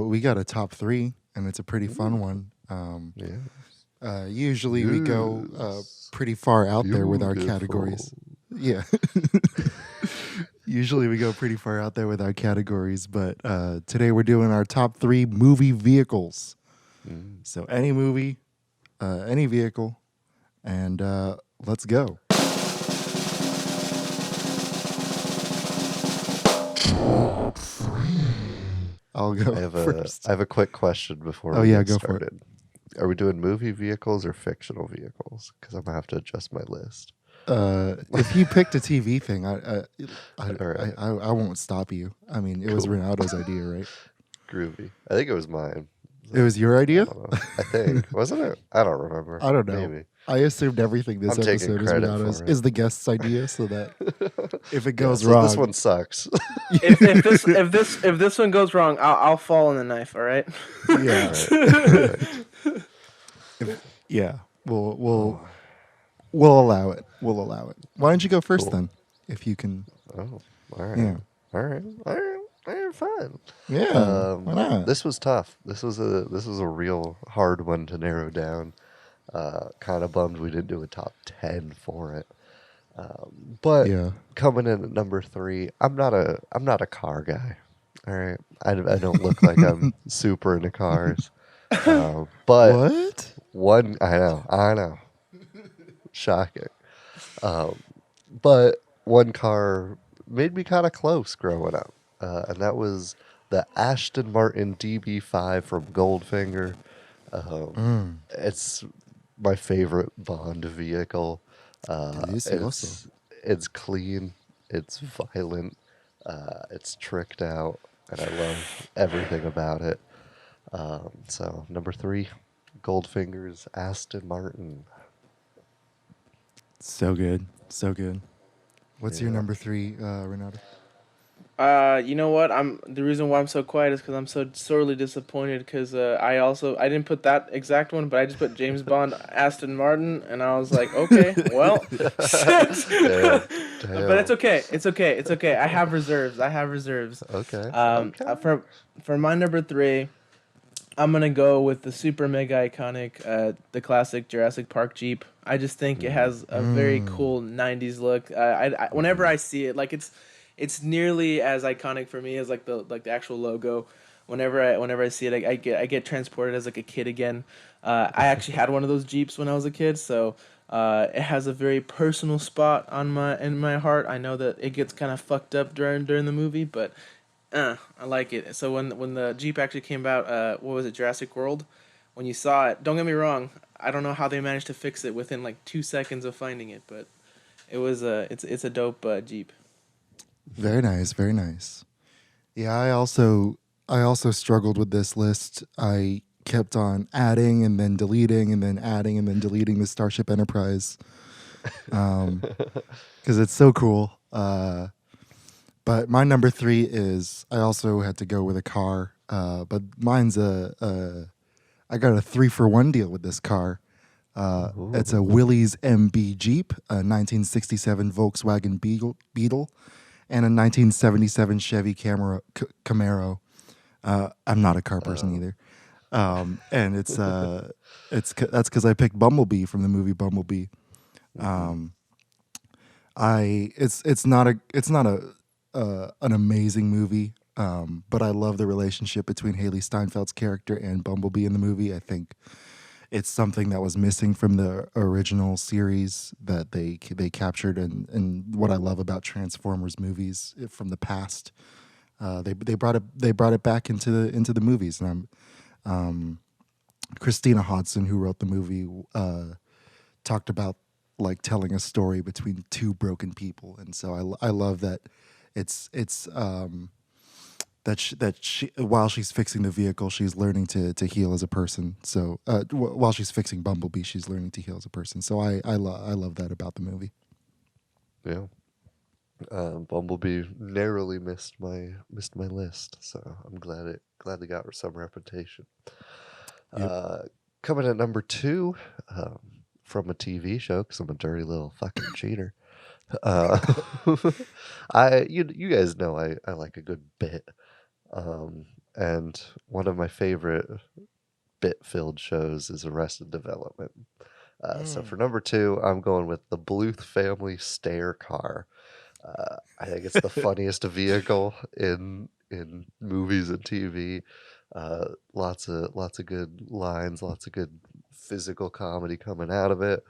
We got a top three, and it's a pretty fun one. Yeah. Usually we go Yes. pretty far out there with our Beautiful. categories. Yeah. Usually we go pretty far out there with our categories, but today we're doing our top three movie vehicles. Mm. So any movie, any vehicle, and let's go. I'll go I have a first. I have a quick question before Oh we yeah, get go for it. started. Are we doing movie vehicles or fictional vehicles? Because I'm gonna have to adjust my list. If you picked a TV thing, All right, I won't stop you. I mean, it was cool, Renato's idea, right? groovy. I think it was mine. It So was your I idea? don't know. I think wasn't it? I don't remember. I don't know. Maybe I assumed everything this I'm taking episode is credit Renato's for it. is the guest's idea, so that if it Yeah. goes So this wrong, one sucks. If this one goes wrong, I'll fall on the knife. All right. All yeah, right. Perfect. yeah, we'll we'll Oh, we'll allow it. We'll allow it. Why don't you go first cool. then, if you can? Oh. All right. Yeah, All right. All right. All right. Fine. yeah. Why not? This was tough. This was a real hard one to narrow down. Kind of bummed we didn't do a top 10 for it. But Yeah. coming in at number three, I'm not a car guy. All right, I don't look like I'm super into cars. But What? one, I know, shocking. Um, but one car made me kind of close growing up, and that was the Aston Martin DB5 from Goldfinger. It's my favorite Bond vehicle. Uh, Delicioso. it's clean, it's violent, it's tricked out, and I love everything about it. So number three, Goldfinger's Aston Martin. So good. So good. What's your Yeah. number three, Renato? You know what? I'm the reason why I'm so quiet is because I'm so sorely disappointed. Because I didn't put that exact one, but I just put James Bond, Aston Martin, and I was like, okay, well, shit. Damn, But it's damn. okay. It's okay. It's okay. I have reserves. I have reserves. Okay, Um, okay. uh, for for my number three, I'm gonna go with the super mega iconic, the classic Jurassic Park Jeep. I just think it Mm, has a very cool '90s look. Whenever mm, I see it, like it's nearly as iconic for me as like the actual logo. Whenever I see it, I get transported as like a kid again. I actually had one of those Jeeps when I was a kid, so it has a very personal spot in my heart. I know that it gets kind of fucked up during the movie, but I like it. So when the Jeep actually came out, what was it, Jurassic World? When you saw it, don't get me wrong, I don't know how they managed to fix it within like 2 seconds of finding it, but it's a dope Jeep. Very nice. Very nice. Yeah, I also struggled with this list. I kept on adding and then deleting and then adding and then deleting the Starship Enterprise because it's so cool. But my number three is I also had to go with a car, but mine's I got a 3-for-1 deal with this car. It's a ooh, Willys MB Jeep, a 1967 Volkswagen Beetle, and a 1977 Chevy Camaro. I'm not a car person oh, either, and that's because I picked Bumblebee from the movie Bumblebee. mm-hmm, It's not a an amazing movie, but I love the relationship between Haley Steinfeld's character and Bumblebee in the movie. I think it's something that was missing from the original series that they captured, and what I love about Transformers movies from the past. They brought it back into the movies, and Christina Hodson, who wrote the movie, talked about like telling a story between two broken people, and so I love that it's that she while she's fixing the vehicle, she's learning to heal as a person. So while she's fixing Bumblebee, she's learning to heal as a person. So I love that about the movie. yeah. Bumblebee narrowly missed my list, so I'm glad they got some reputation. Yep. Uh, Coming at number two, um, from a TV show because I'm a dirty little fucking cheater. Uh, you guys know I like a good bit. And one of my favorite bit-filled shows is Arrested Development. So for number two, I'm going with the Bluth family stair car. I think it's the funniest vehicle in movies and TV. Lots of good lines, lots of good physical comedy coming out of it.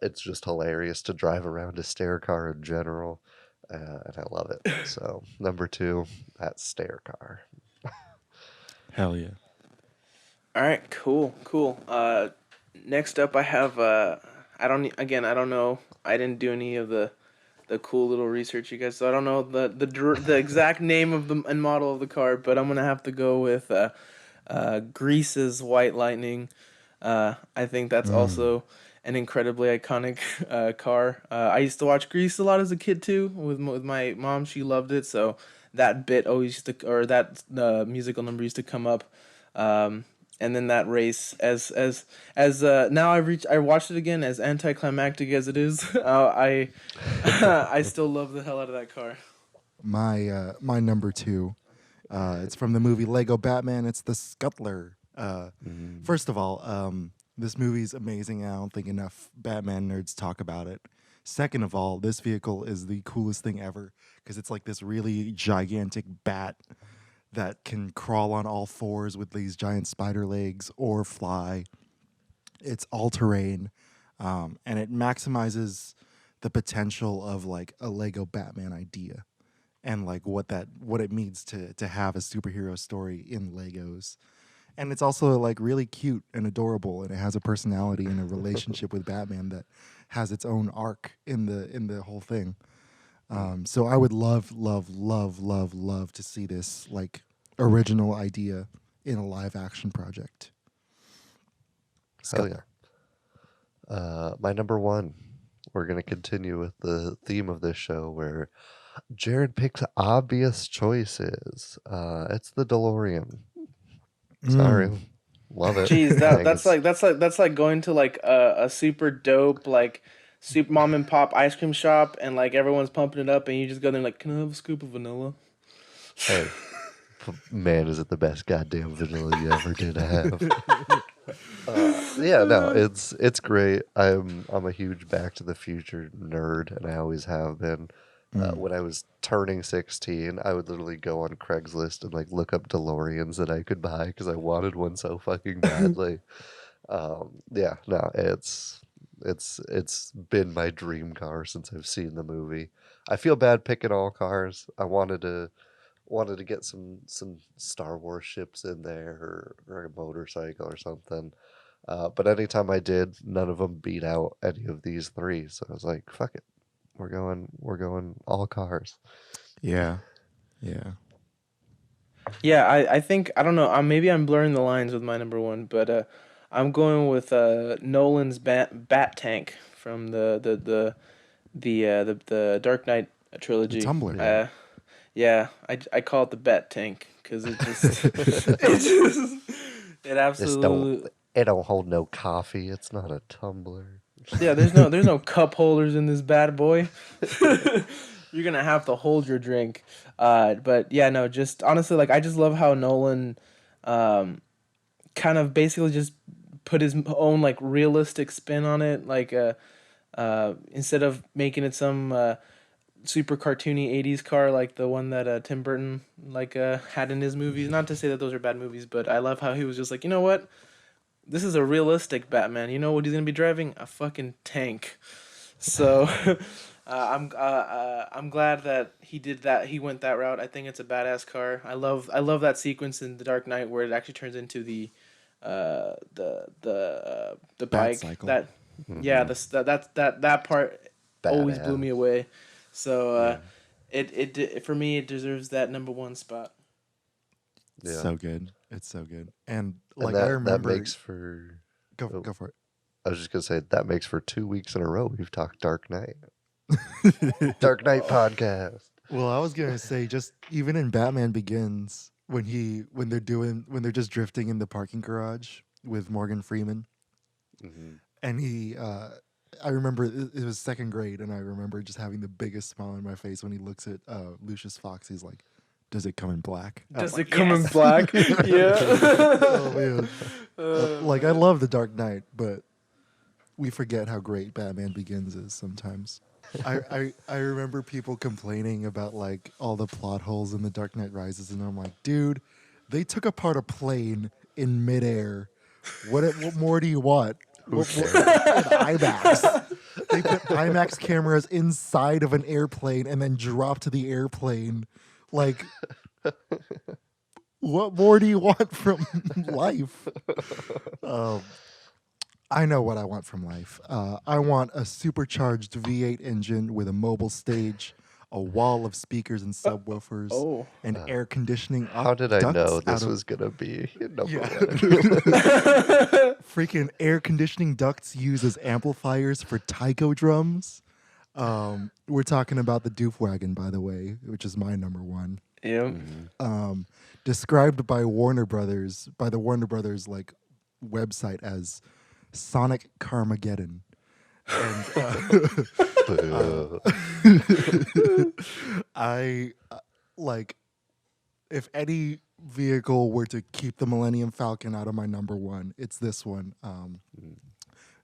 It's just hilarious to drive around a stair car in general, and I love it. So number two, that stair car. Hell yeah. All right, cool, cool. Next up, I have I don't know. I didn't do any of the cool little research you guys, so I don't know the exact name of the and model of the car, but I'm gonna have to go with Grease's White Lightning. I think that's also an incredibly iconic car. I used to watch Grease a lot as a kid too with my mom. She loved it, so that bit always used to, or that musical number used to come up. And then that race, as now I watched it again, as anticlimactic as it is. I I still love the hell out of that car. My number two. It's from the movie Lego Batman. It's the Scuttler. First of all, this movie's amazing. I don't think enough Batman nerds talk about it. Second of all, this vehicle is the coolest thing ever because it's like this really gigantic bat that can crawl on all fours with these giant spider legs or fly. It's all terrain, and it maximizes the potential of like a Lego Batman idea and like what it means to have a superhero story in Legos. And it's also like really cute and adorable, and it has a personality and a relationship with Batman that has its own arc in the whole thing. So I would love, love, love, love, love to see this like original idea in a live action project. Hell yeah. Scuttler. My number one. We're gonna continue with the theme of this show where Jared picks obvious choices. It's the DeLorean. Sorry, Mm. love it. Jeez, I think it's that's like going to like a super dope like super mom and pop ice cream shop and like everyone's pumping it up and you just go there and like, can I have a scoop of vanilla? hey, man, is it the best goddamn vanilla you ever did have? Yeah, no, it's great. I'm a huge Back to the Future nerd, and I always have been. Mm. When I was turning 16, I would literally go on Craigslist and like look up DeLoreans that I could buy because I wanted one so fucking badly. Yeah, no, it's been my dream car since I've seen the movie. I feel bad picking all cars. I wanted to get some Star Wars ships in there or a motorcycle or something. But anytime I did, none of them beat out any of these three. So I was like, fuck it. We're going all cars. Yeah. Yeah. Yeah, I think I don't know. Maybe I'm blurring the lines with my number one, but I'm going with Nolan's Bat Tank from the Dark Knight The trilogy. Tumbler. Yeah. Yeah, I call it the Bat Tank because it just it This don't absolutely. it don't hold no coffee. It's not a tumbler. Yeah, there's no cup holders in this bad boy. You're gonna have to hold your drink. But yeah, no, just honestly, like I just love how Nolan, um, kind of basically just put his own like realistic spin on it. Like, instead of making it some super cartoony '80s car like the one that Tim Burton like had in his movies. Not to say that those are bad movies, but I love how he was just like, you know what, this is a realistic Batman. You know what he's gonna be driving? A fucking tank. So I'm glad that he did that. He went that route. I think it's a badass car. I love that sequence in The Dark Knight where it actually turns into the Bat bike. cycle. That yeah, that part always blew Badass. me away. So Yeah. for me it deserves that number one spot. It's Yeah. so good. It's so good. And And like I that remember makes for go for I was just gonna say that makes for 2 weeks in a row we've talked Dark Knight. it. Dark Knight podcast. Well, I was gonna say just even in Batman Begins when they're just drifting in the parking garage with Morgan Freeman Hmm. and I remember it was second grade and I remember just having the biggest smile on my face when he looks at Lucius Fox. He's like, Does it come in black? I'm Does like, it come in "Yes!" black? Yeah. Oh man. Like I love The Dark Knight, but we forget how great Batman Begins is sometimes. I remember people complaining about like all the plot holes in The Dark Knight Rises, and I'm like, dude, they took apart a plane in midair. What more do you want? What more, in IMAX? They put IMAX cameras inside of an airplane and then dropped the airplane. Like, what more do you want from life? Um, I know what I want from life. I want a supercharged V8 engine with a mobile stage, a wall of speakers and subwoofers, Oh. and air conditioning How did I ducts know out this of was gonna be number yeah. one? Freaking air conditioning ducts used as amplifiers for taiko drums. We're talking about the Doof Wagon, by the way, which is my number one. Yeah. Described by Warner Brothers, by the Warner Brothers like website as Sonic Carmageddon. And Boo. I like if any vehicle were to keep the Millennium Falcon out of my number one, it's this one.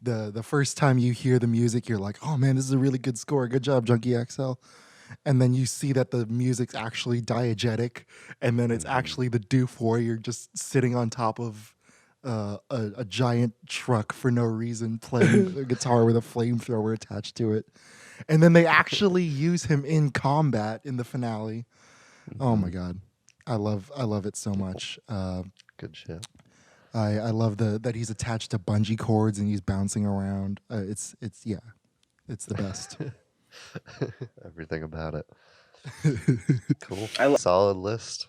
The first time you hear the music, you're like, "Oh man, this is a really good score. Good job, Junkie XL." And then you see that the music's actually diegetic, and then it's actually the Doof Warrior just sitting on top of a giant truck for no reason, playing a guitar with a flamethrower attached to it. And then they actually use him in combat in the finale. Oh my god, I love it so much. Good shit. I love that he's attached to bungee cords and he's bouncing around. It's the best. Everything about it. Cool. I lo- Solid list.